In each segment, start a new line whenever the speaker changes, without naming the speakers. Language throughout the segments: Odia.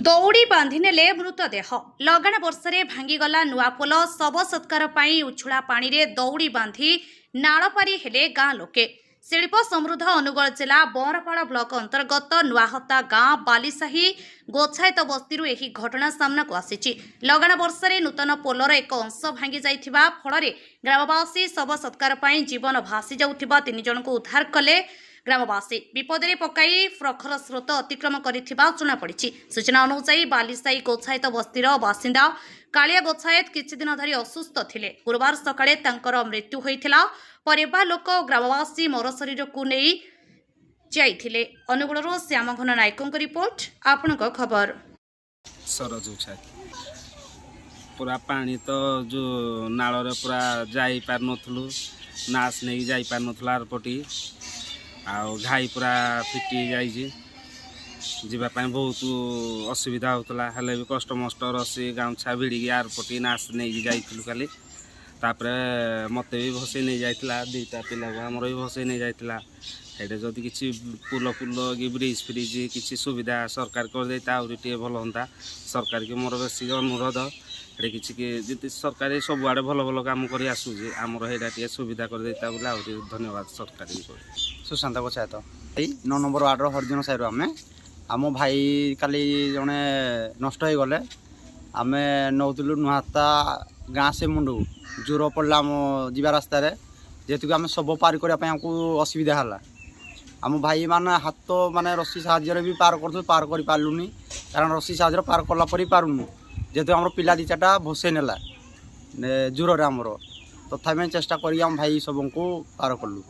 ଦୌଡ଼ି ବାନ୍ଧିନେଲେ ମୃତଦେହ। ଲଗାଣ ବର୍ଷାରେ ଭାଙ୍ଗିଗଲା ନୂଆପୋଲ। ଶବ ସତ୍କାର ପାଇଁ ଉଛୁଳା ପାଣିରେ ଦୌଡ଼ି ବାନ୍ଧି ନାଳ ପାରି ହେଲେ ଗାଁ ଲୋକେ। ଶିଳ୍ପ ସମୃଦ୍ଧ ଅନୁଗୁଳ ଜିଲ୍ଲା ବଅଁରପାଳ ବ୍ଲକ ଅନ୍ତର୍ଗତ ନୂଆହତା ଗାଁ ବାଲିସାହି ଗୋଛାୟତ ବସ୍ତିରୁ ଏହି ଘଟଣା ସାମ୍ନାକୁ ଆସିଛି। ଲଗାଣ ବର୍ଷାରେ ନୂତନ ପୋଲର ଏକ ଅଂଶ ଭାଙ୍ଗି ଯାଇଥିବା ଫଳରେ ଗ୍ରାମବାସୀ ଶବ ସତ୍କାର ପାଇଁ ଜୀବନ ଭାସି ଯାଉଥିବା 3 ଜଣଙ୍କୁ ଉଦ୍ଧାର କଲେ। ଗ୍ରାମବାସୀ ବିପଦରେ ପକାଇ ପ୍ରଖର ସ୍ରୋତ ଅତିକ୍ରମ କରିଥିବା ଜଣାପଡ଼ିଛି। ସୂଚନା ଅନୁଯାୟୀ ବାଲିସାହି ଗୋଛାୟତ ବସ୍ତିର ବାସିନ୍ଦା କାଳିଆ ଗୋଛାୟତ କିଛି ଦିନ ଧରି ଅସୁସ୍ଥ ଥିଲେ। ଗୁରୁବାର ସକାଳେ ତାଙ୍କର ମୃତ୍ୟୁ ହୋଇଥିଲା। ପରିବାର ଲୋକ ଗ୍ରାମବାସୀ ମର ଶରୀରକୁ ନେଇ ଯାଇଥିଲେ। ଅନୁଗୁଳରୁ ଶ୍ୟାମଘନ ନାୟକଙ୍କ ରିପୋର୍ଟ, ଆପଣଙ୍କ ଖବର।
ସରୋଜ ଗୋଛାୟତ ପୁରା ପାଣି ତ ଯେଉଁ ନାଳରେ ପୁରା ଯାଇପାରୁନଥିଲୁ, ନାସ ନେଇକି ଯାଇପାରୁନଥିଲା ଆରପଟି। ଆଉ ଘାଇ ପୁରା ଫିଟି ଯାଇଛି, ଯିବା ପାଇଁ ବହୁତ ଅସୁବିଧା ହେଉଥିଲା। ହେଲେ ବି କଷ୍ଟମଷ୍ଟ ରସି ଗାମୁଛା ଭିଡ଼ିକି ଆରପଟି ନାସ ନେଇକି ଯାଇଥିଲୁ କାଲି। ତାପରେ ମୋତେ ବି ଭସେଇ ନେଇ ଯାଇଥିଲା, 2ଟା ପିଲାକୁ ଆମର ବି ଭସେଇ ନେଇ ଯାଇଥିଲା। ସେଇଟା ଯଦି କିଛି ପୁଲ କି ବ୍ରିଜ୍ ଫ୍ରିଜ୍ କିଛି ସୁବିଧା ସରକାର କରିଦେଇତା ଆହୁରି ଟିକେ ଭଲ ହୁଅନ୍ତା। ସରକାରକି ମୋର ବେଶୀ ଅନୁରୋଧ, ସେଇଟା କିଛି ଯଦି ସରକାର ସବୁଆଡ଼େ ଭଲ ଭଲ କାମ କରି ଆସୁଛି, ଆମର ସେଇଟା ଟିକେ ସୁବିଧା କରିଦେଇତା ବୋଲେ ଆହୁରି ଧନ୍ୟବାଦ ସରକାରକୁ।
ସୁଶାନ୍ତ ଗୋଛାୟତ, ଏଇ 9 ନମ୍ବର ୱାର୍ଡ଼ର ହରିଜନ ସାହିରୁ ଆମ ଭାଇ କାଲି ଜଣେ ନଷ୍ଟ ହୋଇଗଲେ। ଆମେ ନେଉଥିଲୁ ନୂଆହତା ଗାଁ ସେ ମୁଣ୍ଡକୁ, ଜୋର ପଡ଼ିଲା ଆମ ଯିବା ରାସ୍ତାରେ। ଯେହେତୁ ଆମେ ଶବ ପାର କରିବା ପାଇଁ ଆମକୁ ଅସୁବିଧା ହେଲା। ଆମ ଭାଇମାନେ ହାତ ମାନେ ରସି ସାହାଯ୍ୟରେ ବି ପାର କରୁଥିଲୁ, ପାର କରିପାରିଲୁନି। କାରଣ ରସି ସାହାଯ୍ୟରେ ପାର କଲା ପରେ ପାରୁନୁ, ଯେହେତୁ ଆମର ପିଲା 2-4ଟା ଭସେଇ ନେଲା ଜୋରରେ। ଆମର ତଥାପି ଚେଷ୍ଟା କରି ଆମ ଭାଇ ସବୁଙ୍କୁ ପାର କଲୁ।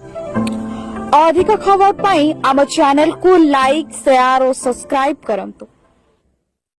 अधिक खबर पाई आम चैनल को लाइक, शेयर और सब्सक्राइब करंतु।